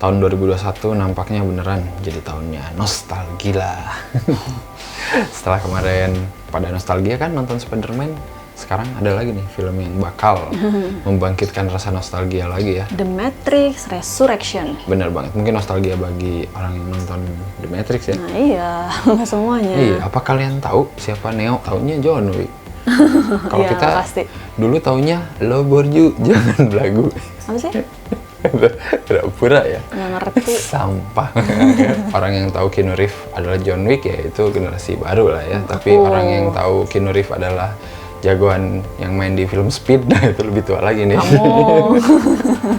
tahun 2021 nampaknya beneran jadi tahunnya nostalgia. Setelah kemarin pada nostalgia kan nonton Spider-Man, sekarang ada lagi nih film yang bakal membangkitkan rasa nostalgia lagi ya. The Matrix Resurrection. Bener banget, mungkin nostalgia bagi orang yang nonton The Matrix ya. Nah iya, nggak semuanya. Iya, apa kalian tahu siapa Neo? Taunya John Wick. Kalau Iya, kita pasti. dulu taunya Lo Borju, jangan belagu. Apa sih? Pura-pura ya. Nggak ngerti. Sampah. Orang yang tahu Keanu Reeves adalah John Wick ya itu generasi baru lah ya. Tapi orang yang tahu Keanu Reeves adalah jagoan yang main di film Speed, nah itu lebih tua lagi nih. Kamu.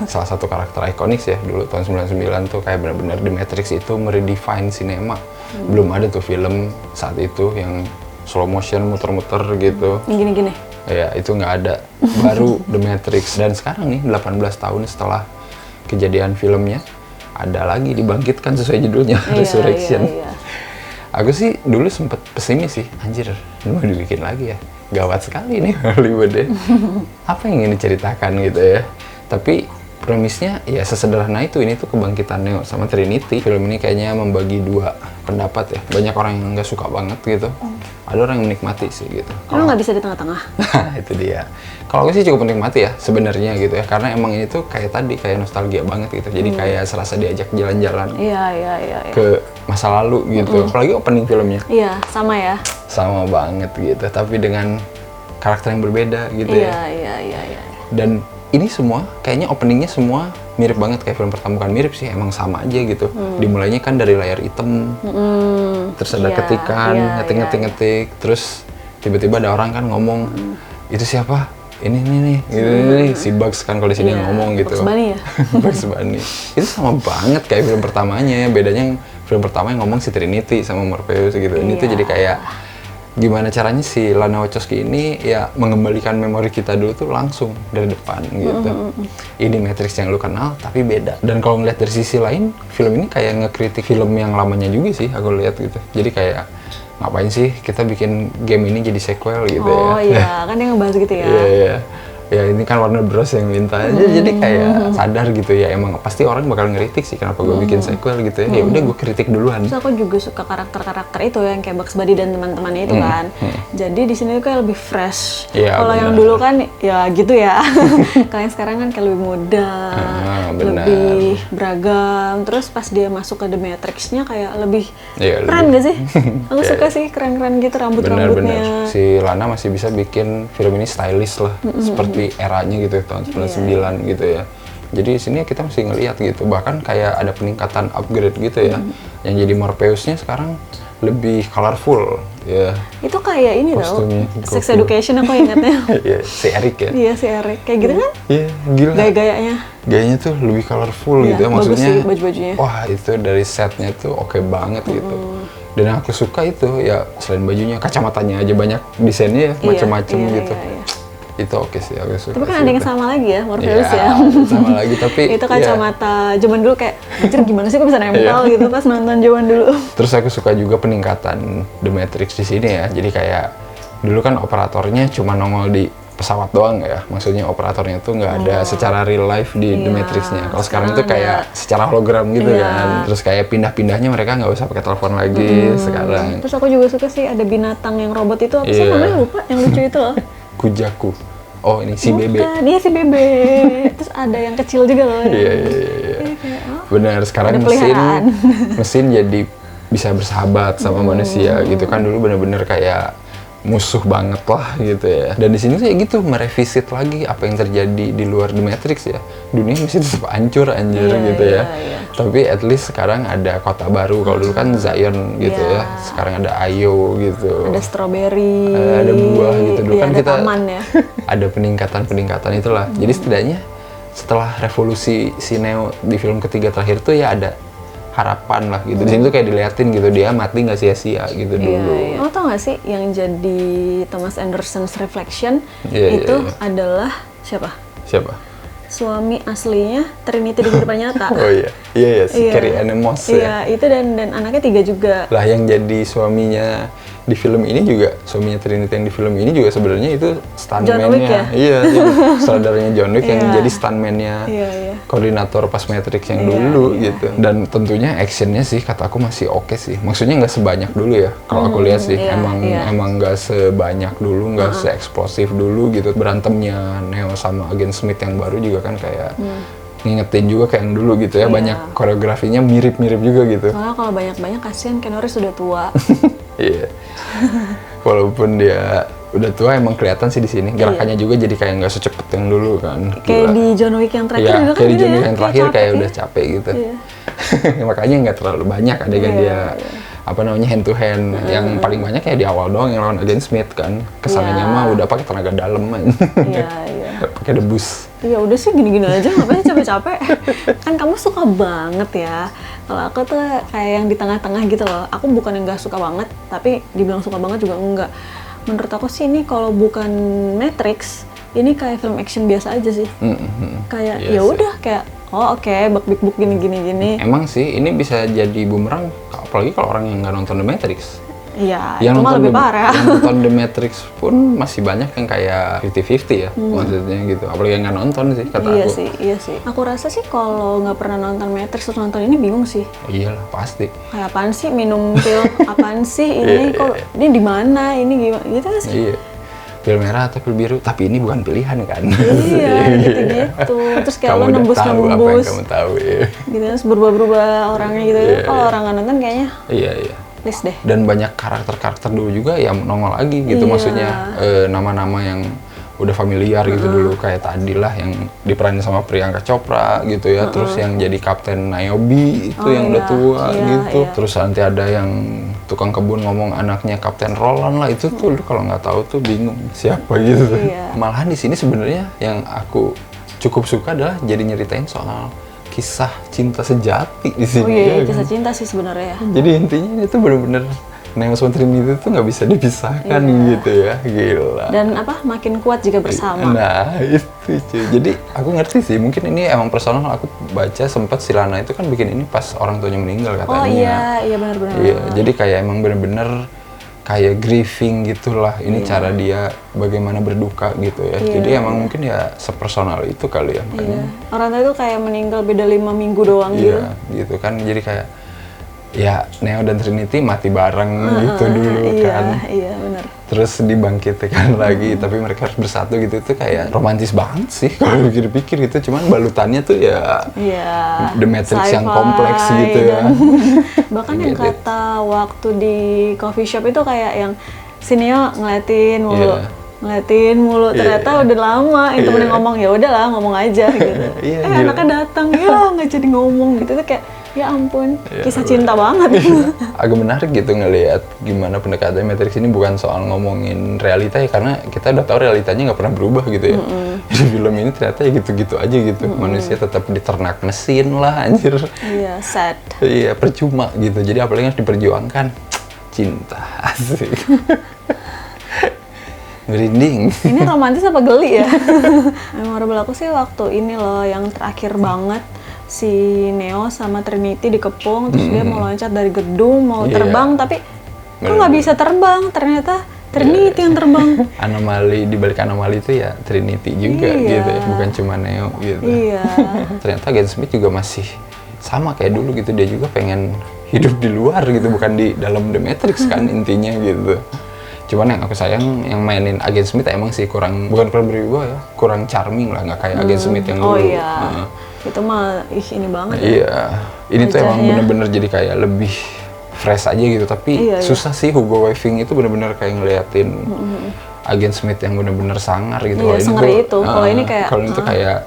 Salah satu karakter ikonik ya dulu tahun 99 tuh kayak benar-benar The Matrix itu meredefine sinema. Belum ada tuh film saat itu yang slow motion muter-muter gitu. Yang gini-gini. Ya itu nggak ada. Baru The Matrix. Dan sekarang nih 18 tahun setelah kejadian filmnya ada lagi dibangkitkan sesuai judulnya, Resurrection. Iya. Aku sih dulu sempet pesimis sih, anjir mau dibikin lagi ya, gawat sekali nih Hollywood ya. Apa yang ingin diceritakan gitu ya. Tapi premisnya ya sesederhana itu, ini tuh kebangkitan Neo sama Trinity. Film ini kayaknya membagi dua pendapat ya, banyak orang yang nggak suka banget gitu, ada orang yang menikmati sih gitu. Kalau nggak bisa di tengah-tengah. Itu dia. Kalau aku sih cukup menikmati ya sebenarnya gitu ya, karena emang ini tuh kayak tadi kayak nostalgia banget gitu, jadi kayak serasa diajak jalan-jalan Iya. ke masa lalu gitu. Apalagi opening filmnya Iya, sama ya. sama banget gitu, tapi dengan karakter yang berbeda gitu ya. Iya. Dan ini semua kayaknya openingnya semua mirip banget kayak film pertama, bukan mirip sih, emang sama aja gitu. Dimulainya kan dari layar hitam, terus ada ketikan, ngetik, terus tiba-tiba ada orang kan ngomong, itu siapa? Ini nih, ini si Bugs kan kalau di sini ngomong gitu. Bugs Bunny ya? Bugs Bunny. Itu sama banget kayak film pertamanya ya, bedanya yang film pertama yang ngomong si Trinity sama Morpheus gitu. Ini tuh jadi kayak gimana caranya si Lana Wachowski ini ya mengembalikan memori kita dulu tuh langsung dari depan gitu. Ini Matrix yang lu kenal tapi beda. Dan kalau ngeliat dari sisi lain, film ini kayak ngekritik film yang lamanya juga sih aku lihat gitu. Jadi kayak ngapain sih kita bikin game ini jadi sequel gitu ya. Oh iya, kan dia ngebahas gitu ya. Iya. Ya ini kan Warner Bros yang minta aja, jadi kayak sadar gitu ya, emang pasti orang bakal ngeritik sih kenapa gue bikin sequel gitu ya. Ya udah gue kritik duluan. Terus aku juga suka karakter-karakter itu yang kayak Bugs Bunny dan teman-temannya itu kan. Jadi di sini tuh kayak lebih fresh. Iya, Kalau yang benar. dulu kan ya gitu ya. Kalau yang sekarang kan kayak lebih muda, benar. lebih beragam. Terus pas dia masuk ke The Matrix-nya kayak lebih Iya, keren lebih- gak sih? Aku suka sih keren-keren gitu rambut-rambutnya. Bener-bener si Lana masih bisa bikin film ini stylish lah, seperti eranya gitu tahun 99 gitu ya. Jadi di sini kita masih ngelihat gitu, bahkan kayak ada peningkatan upgrade gitu ya. Yang jadi Morpheus-nya sekarang lebih colorful ya. Itu kayak ini tau, Kostumnya Sex gokil. Education aku ingatnya. Iya, si Eric ya. Iya si Eric, kayak gitu kan? Iya, gila. Gaya-gayanya. Gayanya tuh lebih colorful Iya, gitu ya, bagus maksudnya. sih baju-bajunya. Wah, itu dari setnya tuh oke banget gitu. Dan yang aku suka itu ya selain bajunya, kacamatanya aja banyak desainnya ya, macam-macam gitu. Iya. Itu oke sih, aku suka. Tapi kan sih ada yang itu. sama lagi ya, Morpheus ya. Sama lagi, tapi Itu kacamata zaman dulu kayak, anjir gimana sih kok bisa nempel Iya. gitu pas nonton zaman dulu. Terus aku suka juga peningkatan The Matrix di sini ya. Jadi kayak dulu kan operatornya cuma nongol di pesawat doang ya. Maksudnya operatornya tuh nggak ada secara real life di The Iya, Matrix-nya. Kalau sekarang sekarang tuh kayak secara hologram gitu Iya. kan. Terus kayak pindah-pindahnya mereka nggak usah pakai telepon lagi sekarang. Terus aku juga suka sih ada binatang yang robot itu, apa sih Iya. namanya lupa, yang lucu itu loh. Kujaku. Oh ini si Bebe. Bukan, iya si Bebe. Terus ada yang kecil juga loh. Iya. Kayak, oh, Benar, sekarang Ada peliharaan. mesin jadi bisa bersahabat sama manusia gitu kan, dulu bener-bener kayak musuh banget lah gitu ya. Dan di sini tuh ya gitu merevisit lagi apa yang terjadi di luar The Matrix ya. Dunia masih tetap hancur anjir Iya, gitu ya. iya. Tapi at least sekarang ada kota baru. Kalau dulu kan Zion gitu Iya. ya. Sekarang ada Io gitu. ada strawberry. Ada buah gitu. Dulu Iya, kan ada kita taman ya. ada peningkatan itulah. Jadi setidaknya setelah revolusi si Neo di film ketiga terakhir tuh ya ada harapan lah gitu. Di sini tuh kayak diliatin gitu, dia mati nggak sia-sia gitu dulu. Iya. Oh tau gak sih yang jadi Thomas Anderson's Reflection Iya, itu iya. adalah siapa? Siapa? Suami aslinya Trinity di kehidupan nyata. Oh iya, iya si Iya. Carrie Ann Moss Iya, ya. itu dan anaknya 3 juga. Lah yang jadi suaminya di film ini juga suaminya Trinity yang di film ini juga sebenarnya itu John Wick ya? stuntman-nya. Iya, jadi sutradaranya John Wick yang Iya. jadi stuntman-nya Iya, iya. koordinator pas Matrix yang Iya, dulu iya. gitu. Dan tentunya actionnya sih kata aku masih oke sih. Maksudnya nggak sebanyak dulu ya. Kalau aku lihat sih iya, iya. emang nggak sebanyak dulu, nggak se-eksplosif dulu gitu. Berantemnya Neo sama Agent Smith yang baru juga kan kayak ngingetin juga kayak yang dulu gitu ya. Iya. Banyak koreografinya mirip-mirip juga gitu. Soalnya kalau banyak-banyak kasihan Keanu Reeves sudah tua. Iya. Walaupun dia udah tua emang kelihatan sih di sini. Gerakannya juga jadi kayak nggak secepat yang dulu kan. Kayak Gila. di John Wick yang terakhir Iya, juga kan kayak di gitu John Wick ya, yang terakhir kayak capek udah ya. capek gitu. Iya. Makanya nggak terlalu banyak adegan Iya, dia apa namanya hand to hand. Yang paling banyak kayak di awal doang yang lawan Agent Smith kan. Kesannya Iya. mah udah pakai tenaga dalam kan. Iya, iya. Pakai debus. Ya udah sih gini-gini aja, ngapain capek-capek. Kan kamu suka banget ya. Kalau aku tuh kayak yang di tengah-tengah gitu loh. Aku bukan yang nggak suka banget, tapi dibilang suka banget juga enggak. Menurut aku sih ini kalau bukan Matrix, ini kayak film action biasa aja sih. Kayak Iya ya sih. udah kayak oh oke, buk gini. Emang sih ini bisa jadi bumerang apalagi kalau orang yang nggak nonton The Matrix. Iya, Yang itu mah nonton lebih parah. Yang nonton The Matrix pun masih banyak yang kayak 50-50 ya, maksudnya gitu. Apalagi yang nggak nonton sih, kata Iya aku. sih, iya sih. Aku rasa sih kalau nggak pernah nonton Matrix terus nonton ini bingung sih. Iyalah, pasti. Kayak apaan sih minum pil? Apaan sih ini kok ini di mana? Ini gimana? Gitu kan sih. Iya. Pil merah atau pil biru, tapi ini bukan pilihan kan. Iya, gitu-gitu. Terus kayak Kamu lo udah tahu apa yang nembus-nembus. kamu tahu ya. Gitu terus berubah-berubah orangnya gitu. Iya, Kalau iya. orang nggak nonton kayaknya Iya, iya. please deh. Dan banyak karakter-karakter dulu juga yang nongol lagi gitu, Iya. maksudnya nama-nama yang udah familiar gitu dulu, kayak tadi lah yang diperanin sama Priyanka Chopra gitu ya, terus yang jadi Kapten Niobe itu Oh, yang udah iya. tua Iya, gitu, iya. terus nanti ada yang tukang kebun ngomong anaknya Kapten Roland lah, itu tuh lu kalau nggak tahu tuh bingung siapa gitu. Iya. Malahan di sini sebenarnya yang aku cukup suka adalah jadi nyeritain soal kisah cinta sejati di sini. Oh iya, ya kan? kisah cinta sih sebenarnya. Jadi intinya itu bener-bener Neo sama Trinity itu nggak bisa dipisahkan gitu ya, gila. Dan apa makin kuat jika bersama. Nah itu cuy. Jadi aku ngerti sih, mungkin ini emang personal, aku baca sempat si Lana itu kan bikin ini pas orang tuanya meninggal katanya. Oh iya, iya benar-benar. Iya, jadi kayak emang bener-bener kayak grieving gitulah. Ini cara dia bagaimana berduka gitu ya. Iya, Jadi emang mungkin ya sepersonal itu kali ya makanya. Iya. Orang tua itu kayak meninggal beda 5 minggu doang gitu. Iya, gitu kan. Jadi kayak ya Neo dan Trinity mati bareng gitu dulu Iya, kan. iya benar. Terus dibangkitkan lagi, tapi mereka harus bersatu gitu. Itu kayak romantis banget sih kalau pikir-pikir gitu. Cuman balutannya tuh ya Iya. The Matrix yang sci-fi kompleks gitu ya. dan- Bahkan yang Get it. kata waktu di coffee shop itu kayak yang si Neo ngeliatin mulu. Iya. Ngeliatin mulu, ternyata Iya. udah lama yang temennya Iya. ngomong ya udahlah ngomong aja gitu. Iya, gila. Anaknya datang ya nggak jadi ngomong gitu tuh kayak ya ampun Iya, kisah cinta banget. Agak menarik gitu ngelihat gimana pendekatan Matrix ini bukan soal ngomongin realita ya, karena kita udah tahu realitanya nggak pernah berubah gitu ya. Di film ini ternyata ya gitu-gitu aja gitu. Manusia tetap diternak mesin lah anjir. Iya sad. Iya, percuma gitu. Jadi apalagi yang harus diperjuangkan cinta. Asik. Merinding. Ini romantis apa geli ya? Memorable aku sih waktu ini loh yang terakhir banget si Neo sama Trinity dikepung terus dia mau loncat dari gedung mau Iya. terbang tapi kok nggak bisa terbang ternyata Trinity yang terbang. Anomali, di balik anomali itu ya Trinity juga Iya. gitu ya, bukan cuma Neo gitu. Iya. Ternyata Agent Smith juga masih sama kayak dulu gitu, dia juga pengen hidup di luar gitu, bukan di dalam The Matrix kan intinya gitu. Cuman yang aku sayang yang mainin Agent Smith emang sih kurang, bukan kurang berwibawa ya, kurang charming lah, nggak kayak Agent Smith yang Oh dulu. iya. Heeh. Itu mah ini banget ya. Iya, ini tuh emang Wajahnya. bener-bener jadi kayak lebih fresh aja gitu, tapi Iya, iya. susah sih Hugo Weaving itu bener-bener kayak ngeliatin Agent Smith yang bener-bener sangar gitu. Iya, Kalau ini sengeri tuh, itu. Kalau ini kayak, kalau itu kayak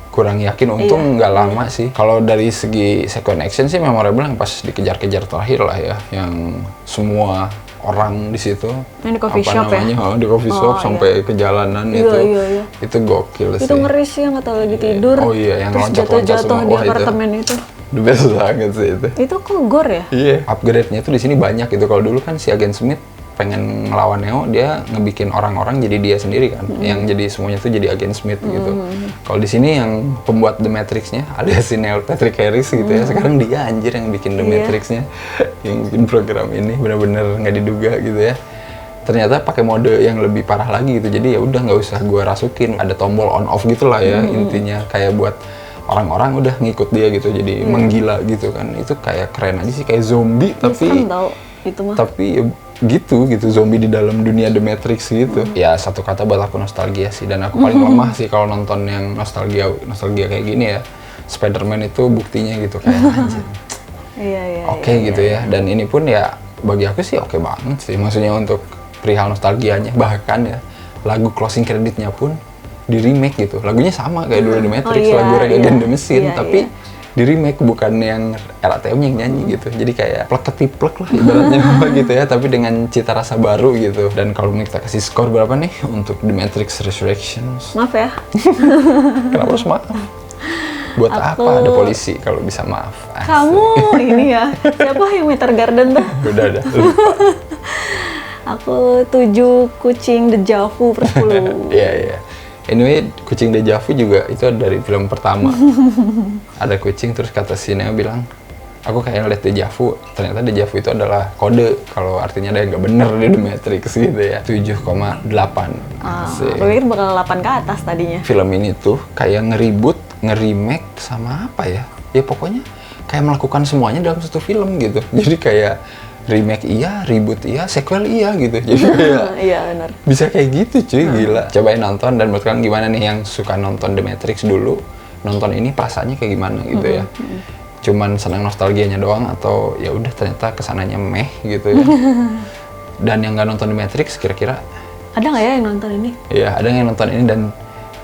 kurang yakin, untung nggak lama sih. Kalau dari segi sequence action sih memorable yang pas dikejar-kejar terakhir lah ya, yang semua orang di situ. Yang di coffee apa shop ya? namanya, di coffee shop Oh, sampai ke jalanan Iya, itu. iya, iya. Itu gokil sih. Itu ngeri sih yang kata lagi tidur. Oh iya, yang terus loncat-loncat jatuh-jatuh semua. di Wah, itu. apartemen itu. The best banget sih itu. Itu kok gore ya? Iya, upgrade-nya tuh di sini banyak gitu. Kalau dulu kan si Agent Smith pengen ngelawan Neo, dia ngebikin orang-orang jadi dia sendiri kan, yang jadi semuanya tuh jadi agent Smith gitu. Kalau di sini yang pembuat The Matrix-nya alias si Neil Patrick Harris gitu ya, sekarang dia anjir yang bikin The Matrix-nya, yang bikin program ini bener-bener nggak diduga gitu ya. Ternyata pakai mode yang lebih parah lagi gitu, jadi ya udah nggak usah gua rasukin, ada tombol on off gitulah ya intinya, kayak buat orang-orang udah ngikut dia gitu, jadi menggila gitu kan. Itu kayak keren aja sih, kayak zombie tapi tau itu mah. tapi ya gitu zombie di dalam dunia The Matrix gitu. Ya satu kata buat aku nostalgia sih, dan aku paling lemah sih kalau nonton yang nostalgia kayak gini ya. Spider-Man itu buktinya gitu, kayak anjir. Oke gitu ya, dan ini pun ya bagi aku sih oke banget sih, maksudnya untuk perihal nostalgianya. Bahkan ya lagu closing creditnya pun di remake gitu, lagunya sama kayak dulu The Matrix, lagu Rage Against the Machine, tapi di remake, bukan yang RATM yang nyanyi gitu. Jadi kayak plek-ketiplek lah ibaratnya gitu ya, tapi dengan cita rasa baru gitu. Dan kalau kita kasih skor berapa nih untuk The Matrix Resurrections? Maaf ya. Kenapa harus maaf? Buat apa ada polisi kalau bisa maaf? Asik. Kamu ini ya, siapa yang Meter Garden tuh? Udah lupa. Aku 7 kucing Dejavu per 10. Iya. Anyway, kucing Dejavu juga itu dari film pertama. Ada kucing, terus kata si Neo bilang, aku kayak ngeliat Dejavu. Ternyata Dejavu itu adalah kode, kalau artinya ada yang nggak bener di The Matrix gitu ya. 7,8. Aku pikir bakal 8 ke atas tadinya. Film ini tuh kayak ngeribut, nge-remake sama apa ya? Ya pokoknya kayak melakukan semuanya dalam satu film gitu. Jadi kayak remake iya, reboot iya, sequel iya gitu. Jadi kayak Iya benar. bisa kayak gitu cuy, gila. Cobain nonton, dan menurut kalian gimana nih yang suka nonton The Matrix dulu, nonton ini perasaannya kayak gimana gitu ya. Cuman senang nostalgianya doang, atau ya udah ternyata kesananya meh gitu ya. Dan yang nggak nonton The Matrix kira-kira Ada nggak ya yang nonton ini? ya ada yang nonton ini dan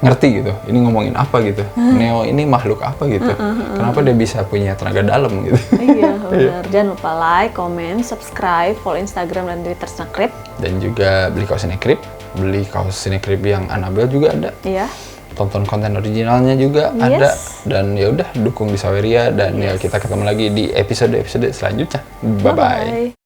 ngerti gitu, ini ngomongin apa gitu, Neo ini makhluk apa gitu, kenapa dia bisa punya tenaga dalam gitu. Iya benar. Jangan lupa like, comment, subscribe, follow Instagram dan Twitter Snakrip. Dan juga beli kaos Cinekrip, beli kaos Cinekrip yang Annabelle juga ada. Iya. Tonton konten originalnya juga ada, dan ya udah dukung di Saweria, dan ya kita ketemu lagi di episode selanjutnya. Bye bye.